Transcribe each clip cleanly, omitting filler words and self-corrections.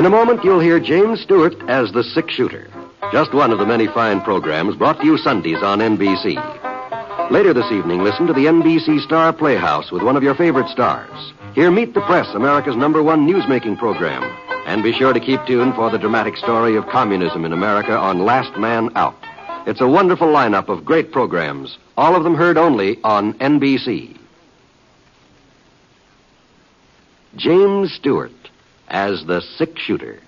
In a moment, you'll hear James Stewart as the six-shooter. Just one of the many fine programs brought to you Sundays on NBC. Later this evening, listen to the NBC Star Playhouse with one of your favorite stars. Hear Meet the Press, America's #1 newsmaking program. And be sure to keep tuned for the dramatic story of communism in America on Last Man Out. It's a wonderful lineup of great programs, all of them heard only on NBC. James Stewart as the six-shooter.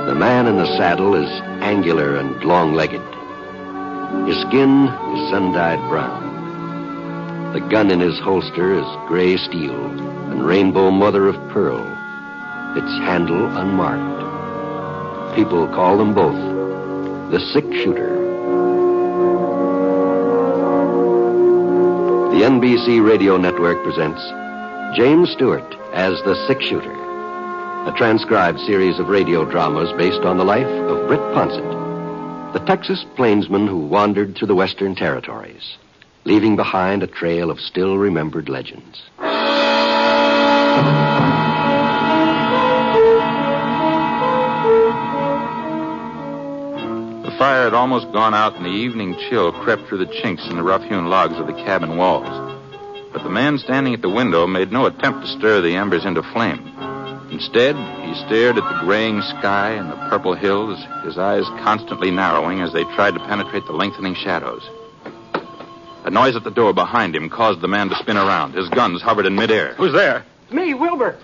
The man in the saddle is angular and long-legged. His skin is sun-dyed brown. The gun in his holster is gray steel and rainbow mother of pearl, its handle unmarked. People call them both the six-shooter. The NBC Radio Network presents James Stewart as the six-shooter, a transcribed series of radio dramas based on the life of Britt Ponsett, the Texas plainsman who wandered through the Western Territories, leaving behind a trail of still-remembered legends. The fire had almost gone out, and the evening chill crept through the chinks in the rough-hewn logs of the cabin walls. But the man standing at the window made no attempt to stir the embers into flame. Instead, he stared at the graying sky and the purple hills, his eyes constantly narrowing as they tried to penetrate the lengthening shadows. A noise at the door behind him caused the man to spin around. His guns hovered in midair. Who's there? Me, Wilbur.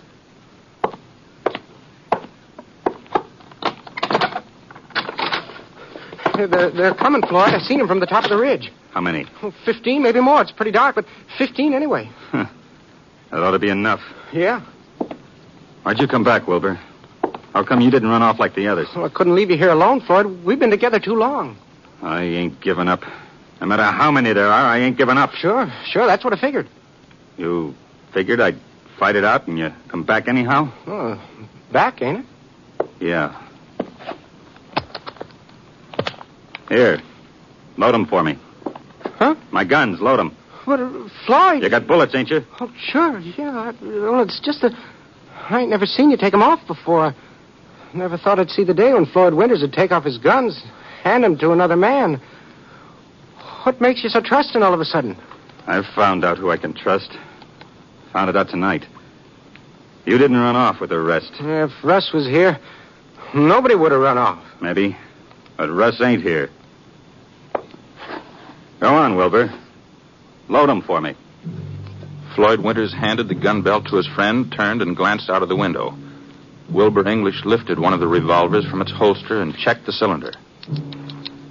They're coming, Floyd. I've seen them from the top of the ridge. How many? 15, maybe more. It's pretty dark, but 15 anyway. That ought to be enough. Yeah? Why'd you come back, Wilbur? How come you didn't run off like the others? Well, I couldn't leave you here alone, Floyd. We've been together too long. I ain't giving up. No matter how many there are, I ain't giving up. Sure. That's what I figured. You figured I'd fight it out and you come back anyhow? Oh, back, ain't it? Yeah. Here. Load 'em for me. Huh? My guns, load 'em. What, Floyd? You got bullets, ain't you? Oh, sure, yeah. Well, it's just that I ain't never seen you take 'em off before. I never thought I'd see the day when Floyd Winters would take off his guns, hand 'em to another man. What makes you so trusting all of a sudden? I've found out who I can trust. Found it out tonight. You didn't run off with the rest. If Russ was here, nobody would have run off. Maybe. But Russ ain't here. Go on, Wilbur. Load 'em for me. Floyd Winters handed the gun belt to his friend, turned, and glanced out of the window. Wilbur English lifted one of the revolvers from its holster and checked the cylinder.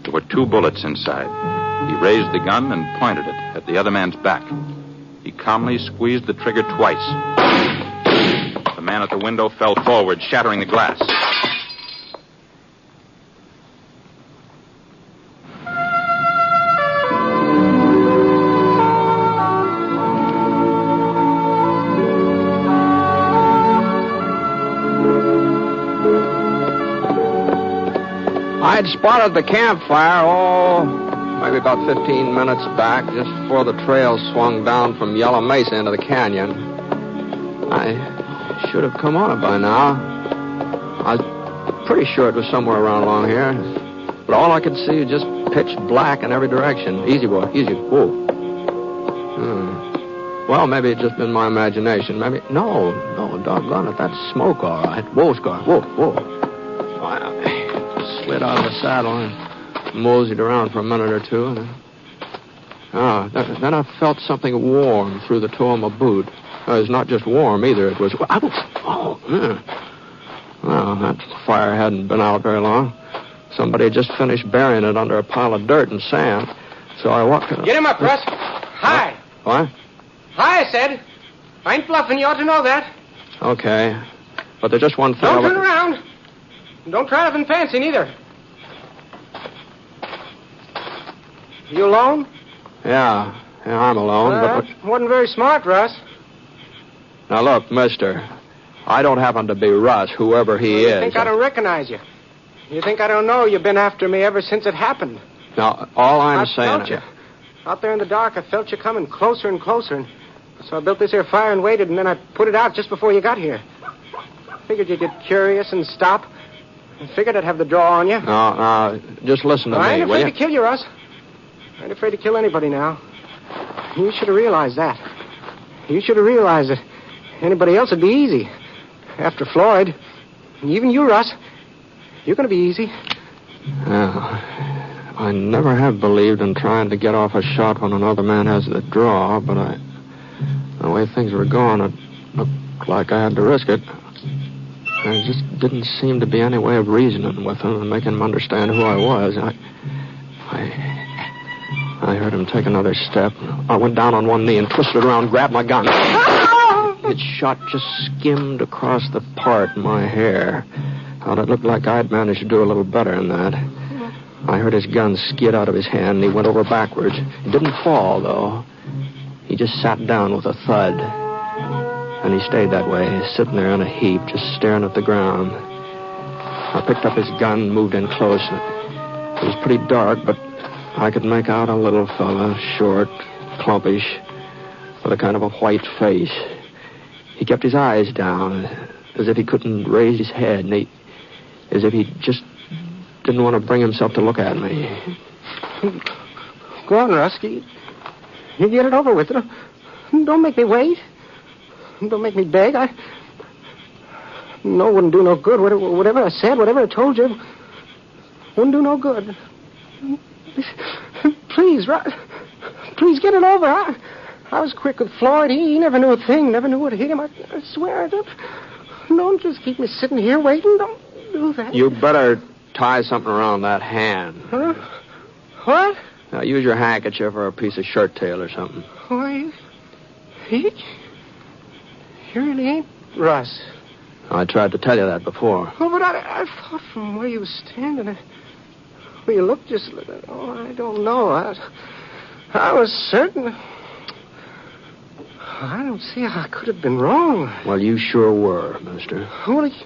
There were 2 bullets inside. He raised the gun and pointed it at the other man's back. He calmly squeezed the trigger twice. The man at the window fell forward, shattering the glass. I'd spotted the campfire, maybe about 15 minutes back, just before the trail swung down from Yellow Mesa into the canyon. I should have come on it by now. I was pretty sure it was somewhere around along here. But all I could see was just pitch black in every direction. Easy, boy, easy. Whoa. Well, maybe it's just been my imagination. Maybe... No, doggone it. That's smoke, all right. Whoa, Scar. Whoa. Slid out of the saddle and moseyed around for a minute or two. And then I felt something warm through the toe of my boot. It was not just warm either. It was... Well, that fire hadn't been out very long. Somebody had just finished burying it under a pile of dirt and sand. So I walked... Get him up, Russ. Hi. What? Hi, I said. I ain't bluffing. You ought to know that. Okay. But there's just one thing... Don't turn around. Don't try nothing fancy, neither. You alone? Yeah, I'm alone. But wasn't very smart, Russ. Now, look, mister, I don't happen to be Russ, whoever he is. You think I don't recognize you? You think I don't know you've been after me ever since it happened? Now, all I'm I saying felt you. Out there in the dark, I felt you coming closer and closer. And so I built this here fire and waited, and then I put it out just before you got here. Figured you'd get curious and stop. I figured I'd have the draw on you. No, just listen to me, I ain't will afraid you? to kill you, Russ. I ain't afraid to kill anybody now. You should have realized that. You should have realized that anybody else would be easy. After Floyd, and even you, Russ, you're going to be easy. Yeah. I never have believed in trying to get off a shot when another man has the draw, but the way things were going, it looked like I had to risk it. There just didn't seem to be any way of reasoning with him and making him understand who I was. I heard him take another step. I went down on one knee and twisted around, grabbed my gun. Its shot just skimmed across the part in my hair. Thought it looked like I'd managed to do a little better than that. I heard his gun skid out of his hand, and he went over backwards. He didn't fall, though. He just sat down with a thud. And he stayed that way, sitting there in a heap, just staring at the ground. I picked up his gun and moved in close. It was pretty dark, but I could make out a little fella, short, clumpish, with a kind of a white face. He kept his eyes down, as if he couldn't raise his head, and as if he just didn't want to bring himself to look at me. Go on, Rusky. You get it over with. Don't make me wait. Don't make me beg. No, wouldn't do no good. Whatever I said, whatever I told you, wouldn't do no good. Please, please get it over. I was quick with Floyd. He never knew a thing, never knew what hit him. I swear. Don't just keep me sitting here waiting. Don't do that. You better tie something around that hand. Huh? What? Now, use your handkerchief or a piece of shirt tail or something. Why, you really ain't Russ. I tried to tell you that before. Oh, but I thought from where you were standing, where you looked just... Oh, I don't know. I was certain... I don't see how I could have been wrong. Well, you sure were, mister. Well, he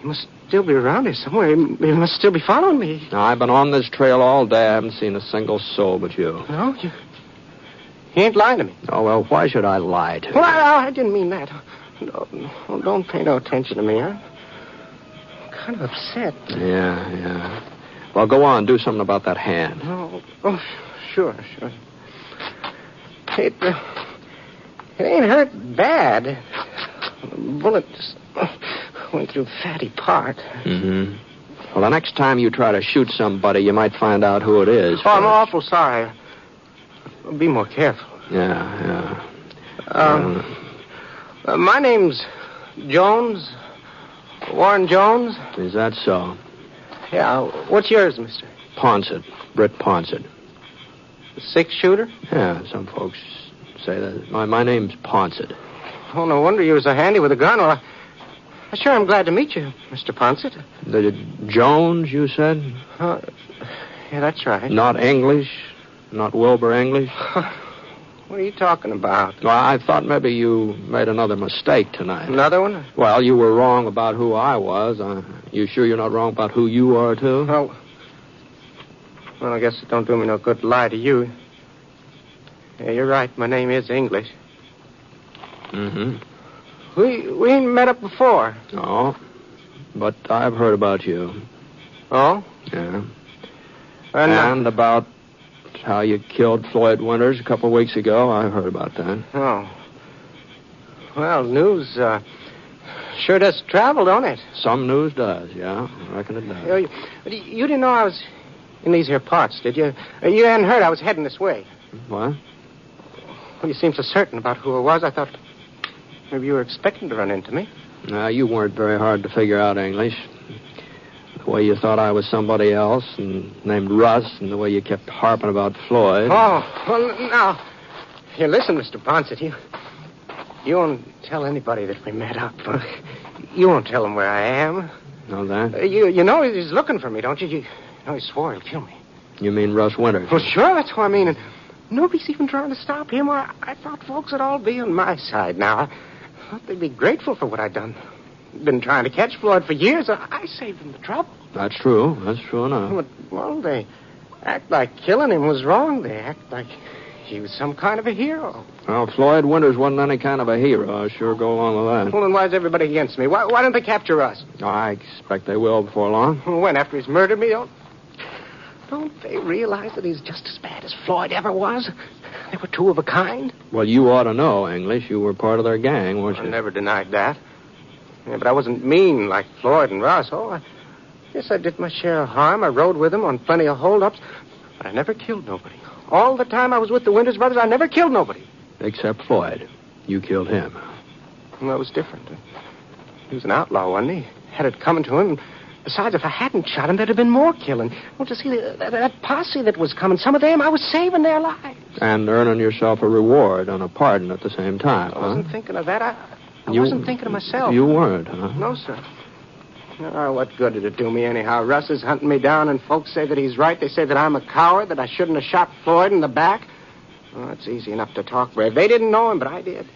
must still be around here somewhere. He must still be following me. Now, I've been on this trail all day. I haven't seen a single soul but you. No? You ain't lying to me. Oh, well, why should I lie to you? Well, I didn't mean that. No, don't pay no attention to me. I'm kind of upset. Yeah. Well, go on. Do something about that hand. Oh, sure. It ain't hurt bad. The bullet just went through fatty part. Mm-hmm. Well, the next time you try to shoot somebody, you might find out who it is. Oh, I'm awful sorry. I'll be more careful. Yeah. My name's Jones. Warren Jones. Is that so? Yeah. What's yours, mister? Ponsett. Britt Ponsett. The six-shooter? Yeah, some folks say that. My name's Ponsett. Oh, no wonder you were so handy with a gun. Well, I sure am glad to meet you, Mr. Ponsett. The Jones, you said? Yeah, that's right. Not English? Not Wilbur English? What are you talking about? Well, I thought maybe you made another mistake tonight. Another one? Well, you were wrong about who I was. You sure you're not wrong about who you are, too? Well, I guess it don't do me no good to lie to you. Yeah, you're right. My name is English. Mm-hmm. We ain't met up before. No, but I've heard about you. Oh? Yeah. And about how you killed Floyd Winters a couple of weeks ago. I heard about that. Oh. Well, news sure does travel, don't it? Some news does, yeah. I reckon it does. You didn't know I was in these here parts, did you? You hadn't heard I was heading this way. What? Well, you seemed so certain about who I was, I thought maybe you were expecting to run into me. No, you weren't very hard to figure out, English. The way you thought I was somebody else and named Russ, and the way you kept harping about Floyd. Oh, well, now, here, listen, Mr. Ponsett, you won't tell anybody that we met up. You won't tell them where I am. Know that? You know he's looking for me, don't you? You know he swore he'll kill me. You mean Russ Winters? Well, sure, that's what I mean. And nobody's even trying to stop him. I thought folks would all be on my side now. I thought they'd be grateful for what I'd done. Been trying to catch Floyd for years. I saved them the trouble. That's true. That's true enough. Well, they act like killing him was wrong. They act like he was some kind of a hero. Well, Floyd Winters wasn't any kind of a hero. I'll sure go along with that. Well, then why is everybody against me? Why don't they capture us? I expect they will before long. When? After he's murdered me? Don't they realize that he's just as bad as Floyd ever was? They were two of a kind. Well, you ought to know, English. You were part of their gang, weren't you? I never denied that. Yeah, but I wasn't mean like Floyd and Ross. I guess I did my share of harm. I rode with them on plenty of holdups, but I never killed nobody. All the time I was with the Winters brothers, I never killed nobody. Except Floyd. You killed him. Well, that was different. He was an outlaw, wasn't he? Had it coming to him. Besides, if I hadn't shot him, there'd have been more killing. Well, to see that posse that was coming, some of them, I was saving their lives. And earning yourself a reward and a pardon at the same time, I wasn't thinking of that. I wasn't thinking of myself. You weren't, huh? No, sir. Oh, what good did it do me anyhow? Russ is hunting me down, and folks say that he's right. They say that I'm a coward, that I shouldn't have shot Floyd in the back. Oh, it's easy enough to talk brave. They didn't know him, but I did.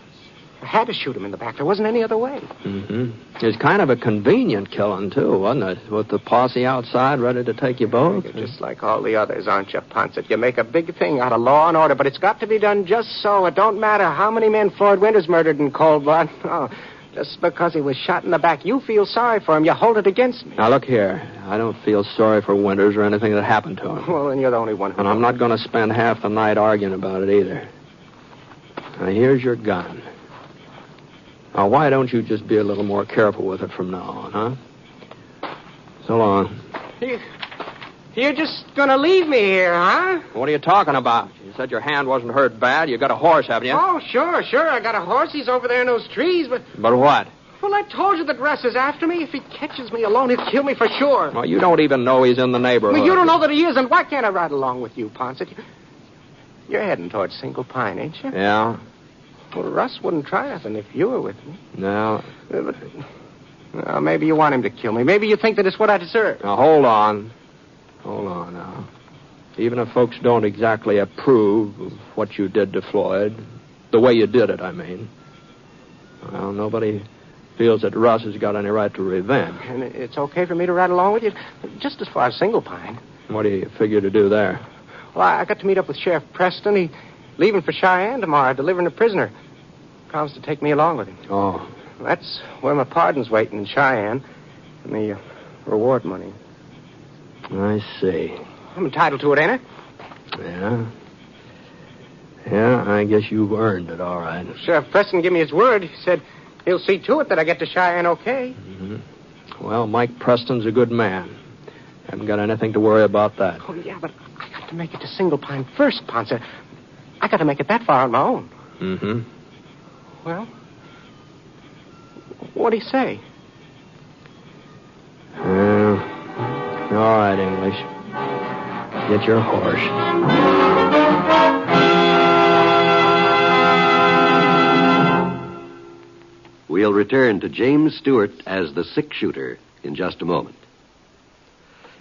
I had to shoot him in the back. There wasn't any other way. Mm-hmm. It's kind of a convenient killing, too, wasn't it? With the posse outside ready to take you both. You're just like all the others, aren't you, Ponset? You make a big thing out of law and order, but it's got to be done just so. It don't matter how many men Floyd Winters murdered in cold blood. Oh, just because he was shot in the back, you feel sorry for him. You hold it against me. Now, look here. I don't feel sorry for Winters or anything that happened to him. Well, then you're the only one who... And I'm not going to spend half the night arguing about it either. Now, here's your gun. Now, why don't you just be a little more careful with it from now on, huh? So long. You're just going to leave me here, huh? What are you talking about? You said your hand wasn't hurt bad. You got a horse, haven't you? Oh, sure. I got a horse. He's over there in those trees, but... But what? Well, I told you that Russ is after me. If he catches me alone, he'll kill me for sure. Well, you don't even know he's in the neighborhood. Well, you don't know that he is, and why can't I ride along with you, Ponset? You're heading towards Single Pine, ain't you? Yeah. Well, Russ wouldn't try nothing if you were with me. No. But maybe you want him to kill me. Maybe you think that it's what I deserve. Now, hold on. Hold on now. Even if folks don't exactly approve of what you did to Floyd, the way you did it, I mean, well, nobody feels that Russ has got any right to revenge. And it's okay for me to ride along with you? Just as far as Single Pine. What do you figure to do there? Well, I got to meet up with Sheriff Preston. He's leaving for Cheyenne tomorrow, delivering a prisoner. Promised to take me along with him. Oh. That's where my pardon's waiting in Cheyenne. And the reward money. I see. I'm entitled to it, ain't I? Yeah. Yeah, I guess you've earned it, all right. Sheriff Preston gave me his word. He said he'll see to it that I get to Cheyenne okay. Mm-hmm. Well, Mike Preston's a good man. Haven't got anything to worry about that. Oh, yeah, but I got to make it to Single Pine first, Ponce. I got to make it that far on my own. Mm-hmm. Well, what'd he say? All right, English. Get your horse. We'll return to James Stewart as the six-shooter in just a moment.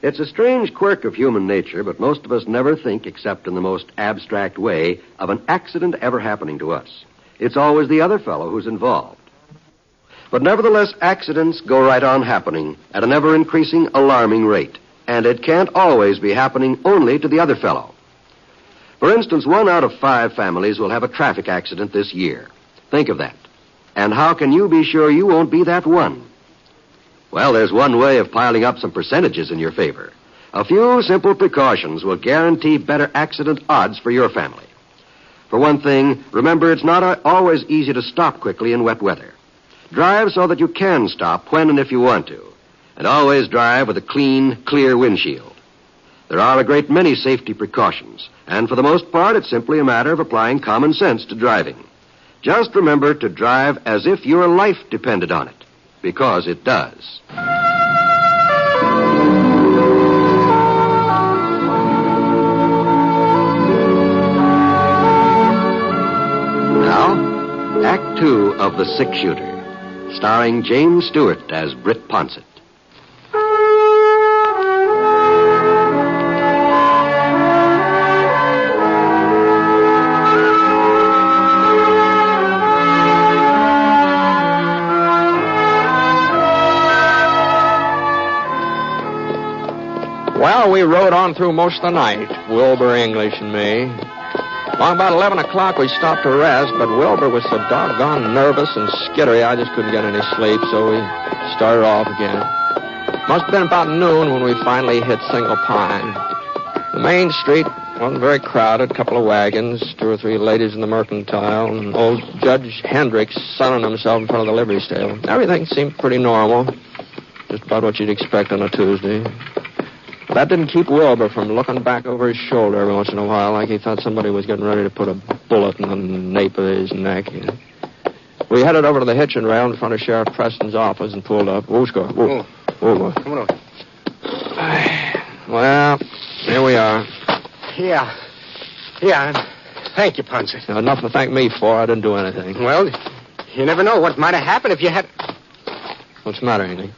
It's a strange quirk of human nature, but most of us never think, except in the most abstract way, of an accident ever happening to us. It's always the other fellow who's involved. But nevertheless, accidents go right on happening at an ever-increasing, alarming rate. And it can't always be happening only to the other fellow. For instance, 1 out of 5 families will have a traffic accident this year. Think of that. And how can you be sure you won't be that one? Well, there's one way of piling up some percentages in your favor. A few simple precautions will guarantee better accident odds for your family. For one thing, remember it's not always easy to stop quickly in wet weather. Drive so that you can stop when and if you want to. And always drive with a clean, clear windshield. There are a great many safety precautions, and for the most part, it's simply a matter of applying common sense to driving. Just remember to drive as if your life depended on it, because it does. Now, Act 2 of The Six-Shooter, starring James Stewart as Britt Ponsett. Well, we we rode on through most of the night, Wilbur, English, and me. Along about 11 o'clock, we stopped to rest, but Wilbur was so doggone nervous and skittery, I just couldn't get any sleep, so we started off again. Must have been about noon when we finally hit Single Pine. The main street wasn't very crowded, a couple of wagons, 2 or 3 ladies in the mercantile, and old Judge Hendricks sunning himself in front of the livery stable. Everything seemed pretty normal, just about what you'd expect on a Tuesday. But that didn't keep Wilbur from looking back over his shoulder every once in a while like he thought somebody was getting ready to put a bullet in the nape of his neck. We headed over to the hitching rail in front of Sheriff Preston's office and pulled up. Who's going? Whoa. Come on. Well, here we are. Yeah. Thank you, Ponce. Enough to thank me for. I didn't do anything. Well, you never know what might have happened if you had... What's the matter, Andy?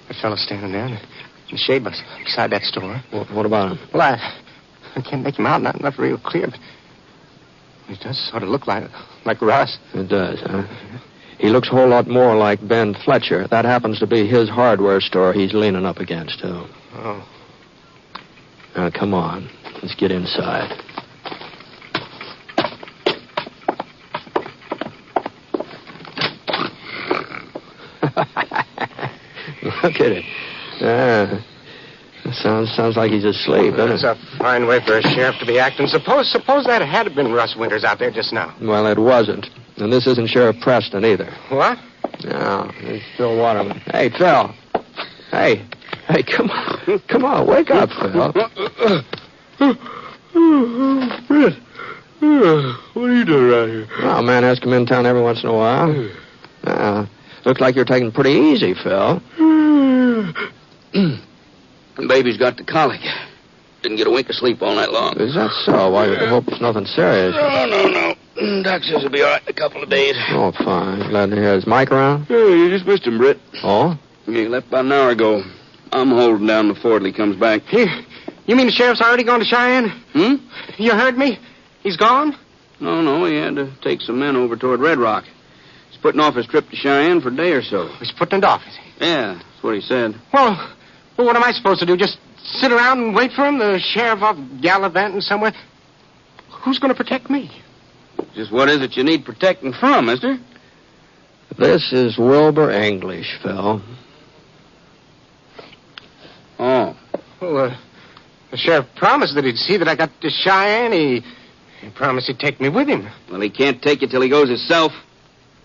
That fellow standing there in the shade beside that store. What about him? Well, I can't make him out. Not real clear, but he does sort of look like Russ. It does, huh? He looks a whole lot more like Ben Fletcher. That happens to be his hardware store he's leaning up against, too. Oh. Now, come on. Let's get inside. Look at it. Sounds like he's asleep, doesn't it? That's a fine way for a sheriff to be acting. Suppose that had been Russ Winters out there just now. Well, it wasn't. And this isn't Sheriff Preston either. What? No, it's Phil Waterman. Hey, Phil. Hey, come on. Come on, wake up, Phil. What are you doing around here? Well, a man has to come in town every once in a while. Looks like you're taking it pretty easy, Phil. The baby's got the colic. Didn't get a wink of sleep all night long. Is that so? I hope it's nothing serious. No. Doc says he'll be all right in a couple of days. Oh, fine. Glad to hear. Is Mike around? Yeah, you just missed him, Britt. Oh? Yeah, he left about an hour ago. I'm holding down the fort till he comes back. You mean the sheriff's already gone to Cheyenne? You heard me? He's gone? No, he had to take some men over toward Red Rock. He's putting off his trip to Cheyenne for a day or so. He's putting it off, is he? Yeah, that's what he said. Well, what am I supposed to do? Just sit around and wait for him? The sheriff off gallivanting somewhere? Who's going to protect me? Just what is it you need protecting from, mister? This is Wilbur English, Phil. Oh. Well, the sheriff promised that he'd see that I got to Cheyenne. He promised he'd take me with him. Well, he can't take you till he goes himself.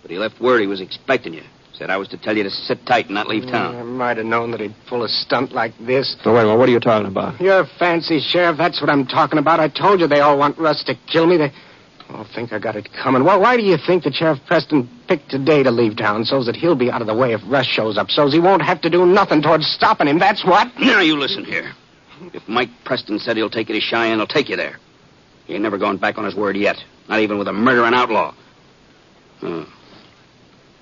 But he left word he was expecting you. Said I was to tell you to sit tight and not leave town. I might have known that he'd pull a stunt like this. So wait a minute, what are you talking about? You're a fancy sheriff. That's what I'm talking about. I told you they all want Russ to kill me. They all think I got it coming. Well, why do you think that Sheriff Preston picked today to leave town so that he'll be out of the way if Russ shows up, so he won't have to do nothing towards stopping him? That's what. Now, you listen here. If Mike Preston said he'll take you to Cheyenne, he'll take you there. He ain't never gone back on his word yet. Not even with a murdering outlaw. Oh.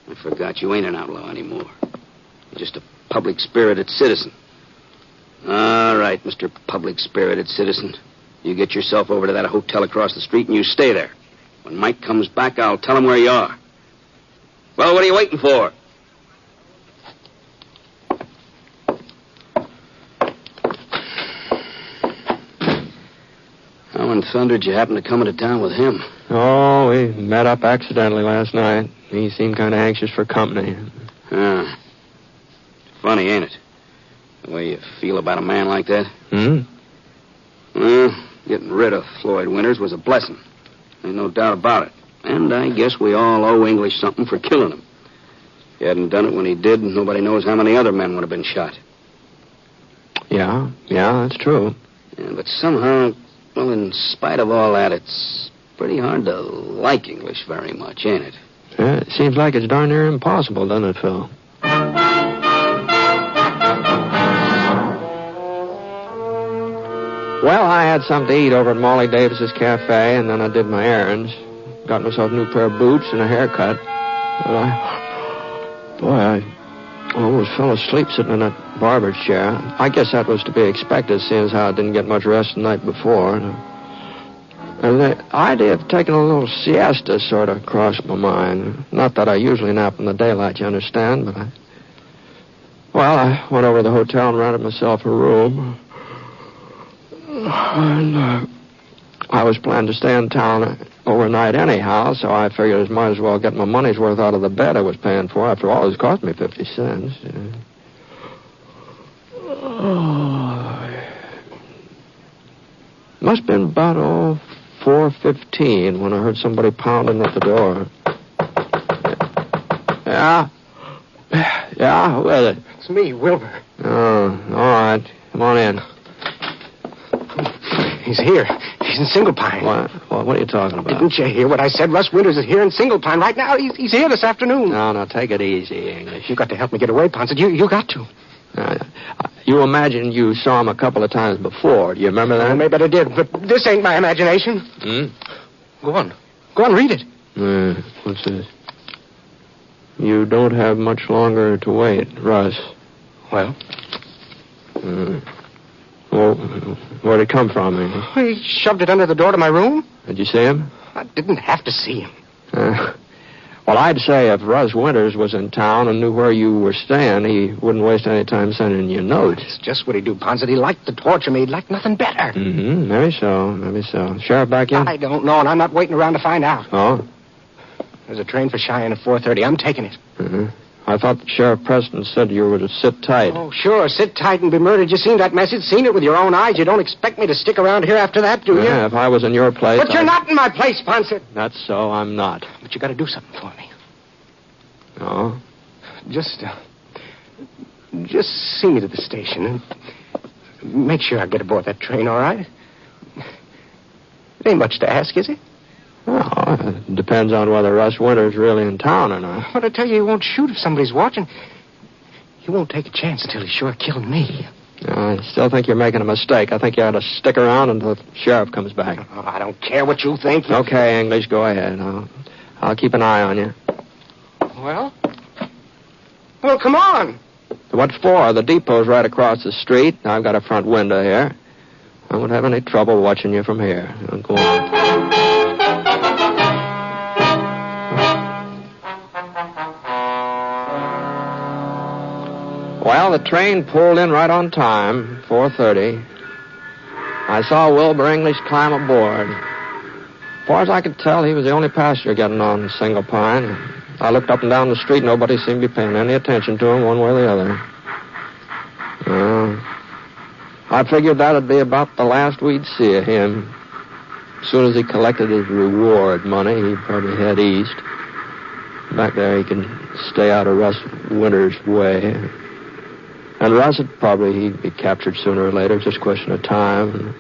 I forgot you ain't an outlaw anymore. You're just a public-spirited citizen. All right, Mr. Public-spirited citizen. You get yourself over to that hotel across the street and you stay there. When Mike comes back, I'll tell him where you are. Well, what are you waiting for? How in thunder did you happen to come into town with him? Oh, we met up accidentally last night. He seemed kind of anxious for company. Funny, ain't it? The way you feel about a man like that? Well, getting rid of Floyd Winters was a blessing. Ain't no doubt about it. And I guess we all owe English something for killing him. If he hadn't done it when he did, nobody knows how many other men would have been shot. Yeah, that's true. Yeah, but somehow, well, in spite of all that, it's pretty hard to like English very much, ain't it? Yeah, it seems like it's darn near impossible, doesn't it, Phil? Well, I had something to eat over at Molly Davis's cafe, and then I did my errands. Got myself a new pair of boots and a haircut. But I almost fell asleep sitting in that barber's chair. I guess that was to be expected, seeing as how I didn't get much rest the night before. And the idea of taking a little siesta sort of crossed my mind. Not that I usually nap in the daylight, you understand, but I went over to the hotel and rented myself a room. And, I was planning to stay in town overnight anyhow, so I figured I might as well get my money's worth out of the bed I was paying for. After all, it's cost me 50 cents. Must have been about 4:15 when I heard somebody pounding at the door. Yeah? Yeah, who is it? It's me, Wilbur. Oh, all right. Come on in. He's here. He's in Single Pine. What are you talking about? Didn't you hear what I said? Russ Winters is here in Single Pine right now. He's here this afternoon. No, take it easy, English. You got to help me get away, Ponset. You got to. You imagine you saw him a couple of times before. Do you remember that? Well, maybe I did, but this ain't my imagination. Go on, read it. What's this? You don't have much longer to wait, Russ. Well? Well, where'd it come from, English? He shoved it under the door to my room. Did you see him? I didn't have to see him. Well, I'd say if Russ Winters was in town and knew where you were staying, he wouldn't waste any time sending you notes. It's just what he'd do, Ponset. He liked to torture me. He'd like nothing better. Maybe so. Sheriff back in? I don't know, and I'm not waiting around to find out. Oh? There's a train for Cheyenne at 4:30. I'm taking it. I thought Sheriff Preston said you were to sit tight. Oh, sure. Sit tight and be murdered. You seen that message? Seen it with your own eyes? You don't expect me to stick around here after that, do you? Yeah, if I was in your place... But you're not in my place, Ponset. That's so. I'm not. But you got to do something for me. Oh? Just see me to the station and make sure I get aboard that train, all right? It ain't much to ask, is it? Well, it depends on whether Russ Winter's really in town or not. But I tell you, he won't shoot if somebody's watching. He won't take a chance until he's sure killed me. I still think you're making a mistake. I think you ought to stick around until the sheriff comes back. Oh, I don't care what you think. Okay, English, go ahead. I'll keep an eye on you. Well, come on. What for? The depot's right across the street. I've got a front window here. I won't have any trouble watching you from here. Go on. Well, the train pulled in right on time, 4:30. I saw Wilbur English climb aboard. As far as I could tell, he was the only passenger getting on Single Pine. I looked up and down the street. Nobody seemed to be paying any attention to him one way or the other. I figured that'd be about the last we'd see of him. As soon as he collected his reward money, he'd probably head east. Back there, he could stay out of Russ Winter's way. And Russ he'd be captured sooner or later, just a question of time.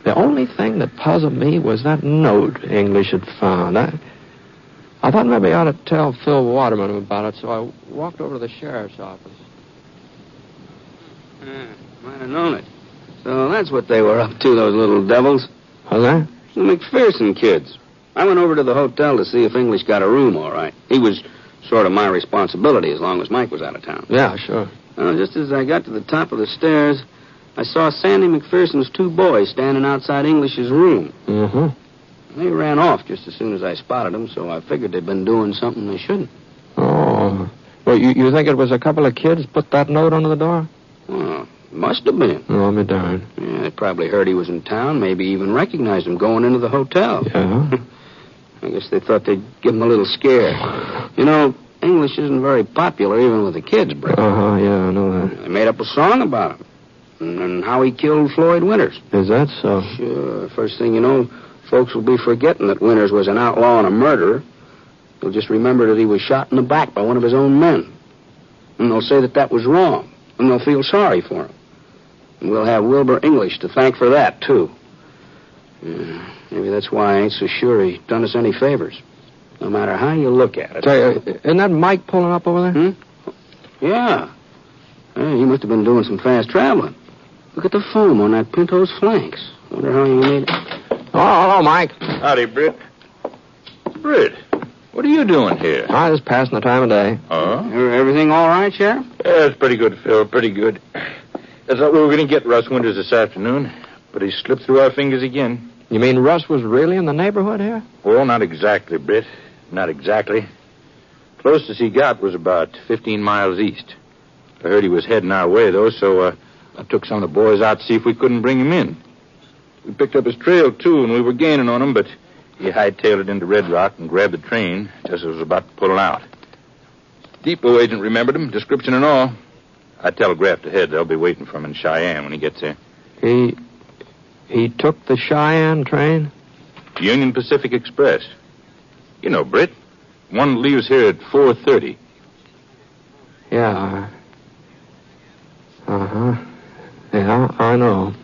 The only thing that puzzled me was that note English had found. I thought maybe I ought to tell Phil Waterman about it, so I walked over to the sheriff's office. Might have known it. So that's what they were up to, those little devils. Was that? The McPherson kids. I went over to the hotel to see if English got a room all right. He was sort of my responsibility as long as Mike was out of town. Yeah, sure. Well, just as I got to the top of the stairs, I saw Sandy McPherson's two boys standing outside English's room. They ran off just as soon as I spotted them, so I figured they'd been doing something they shouldn't. Oh. Well, you think it was a couple of kids put that note under the door? Well, must have been. Oh, I'll be darned. Yeah, they probably heard he was in town, maybe even recognized him going into the hotel. Yeah? I guess they thought they'd give him a little scare. You know, English isn't very popular even with the kids, Brett. Yeah, I know that. They made up a song about him. And how he killed Floyd Winters. Is that so? Sure. First thing you know, folks will be forgetting that Winters was an outlaw and a murderer. They'll just remember that he was shot in the back by one of his own men. And they'll say that was wrong. And they'll feel sorry for him. And we'll have Wilbur English to thank for that, too. Maybe that's why I ain't so sure he done us any favors. No matter how you look at it. Say, isn't that Mike pulling up over there? Yeah. He must have been doing some fast traveling. Look at the foam on that Pinto's flanks. Wonder how he made it. Oh, hello, Mike. Howdy, Britt. Britt, what are you doing here? I'm just passing the time of day. Oh? Everything all right, Sheriff? Yeah, it's pretty good, Phil, pretty good. I thought we were going to get Russ Winters this afternoon, but he slipped through our fingers again. You mean Russ was really in the neighborhood here? Well, not exactly, Britt. Not exactly. Closest he got was about 15 miles east. I heard he was heading our way, though, so I took some of the boys out to see if we couldn't bring him in. We picked up his trail, too, and we were gaining on him, but he hightailed it into Red Rock and grabbed the train just as it was about to pull out. Depot agent remembered him, description and all. I telegraphed ahead they'll be waiting for him in Cheyenne when he gets there. He took the Cheyenne train? Union Pacific Express. You know, Britt. One leaves here at 4:30. Yeah. Uh-huh. Yeah, I know.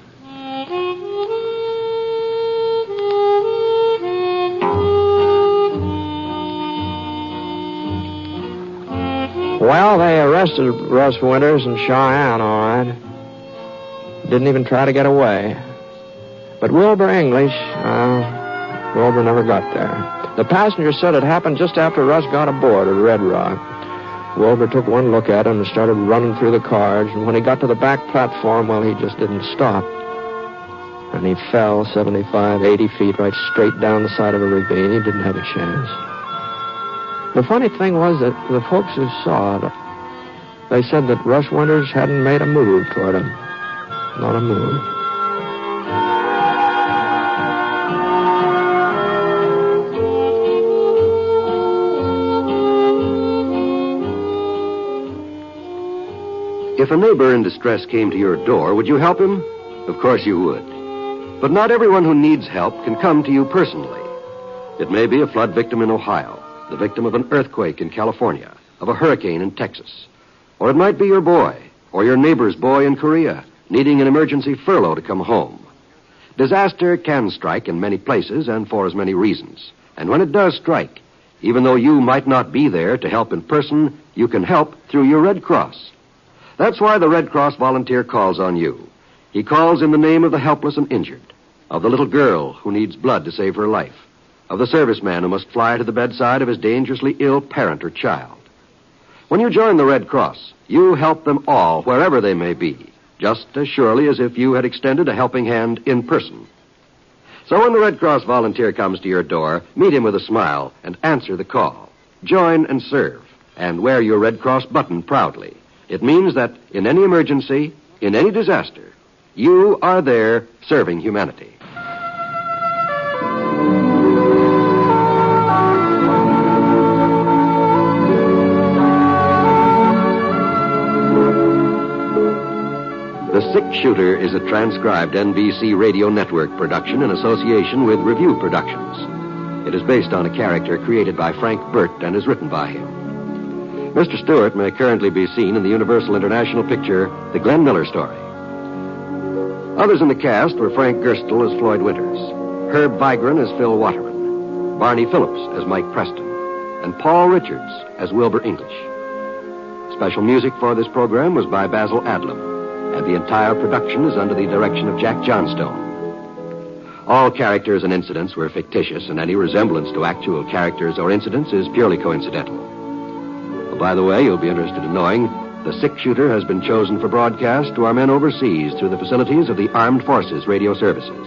Well, they arrested Russ Winters in Cheyenne, all right. Didn't even try to get away. But Wilbur English, Wilbur never got there. The passenger said it happened just after Russ got aboard at Red Rock. Wilbur took one look at him and started running through the cars, and when he got to the back platform, well, he just didn't stop. And he fell 75, 80 feet right straight down the side of a ravine. He didn't have a chance. The funny thing was that the folks who saw it, they said that Russ Winters hadn't made a move toward him. Not a move. If a neighbor in distress came to your door, would you help him? Of course you would. But not everyone who needs help can come to you personally. It may be a flood victim in Ohio, the victim of an earthquake in California, of a hurricane in Texas. Or it might be your boy, or your neighbor's boy in Korea, needing an emergency furlough to come home. Disaster can strike in many places and for as many reasons. And when it does strike, even though you might not be there to help in person, you can help through your Red Cross. That's why the Red Cross volunteer calls on you. He calls in the name of the helpless and injured, of the little girl who needs blood to save her life, of the serviceman who must fly to the bedside of his dangerously ill parent or child. When you join the Red Cross, you help them all wherever they may be, just as surely as if you had extended a helping hand in person. So when the Red Cross volunteer comes to your door, meet him with a smile and answer the call. Join and serve, and wear your Red Cross button proudly. It means that in any emergency, in any disaster, you are there serving humanity. The Six Shooter is a transcribed NBC Radio Network production in association with Review Productions. It is based on a character created by Frank Burt and is written by him. Mr. Stewart may currently be seen in the Universal International picture, The Glenn Miller Story. Others in the cast were Frank Gerstle as Floyd Winters, Herb Vigran as Phil Waterman, Barney Phillips as Mike Preston, and Paul Richards as Wilbur English. Special music for this program was by Basil Adlam, and the entire production is under the direction of Jack Johnstone. All characters and incidents were fictitious, and any resemblance to actual characters or incidents is purely coincidental. By the way, you'll be interested in knowing the Six Shooter has been chosen for broadcast to our men overseas through the facilities of the Armed Forces Radio Services.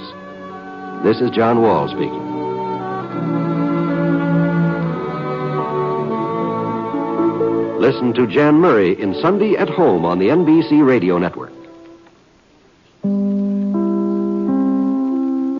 This is John Wall speaking. Listen to Jan Murray in Sunday at Home on the NBC Radio Network.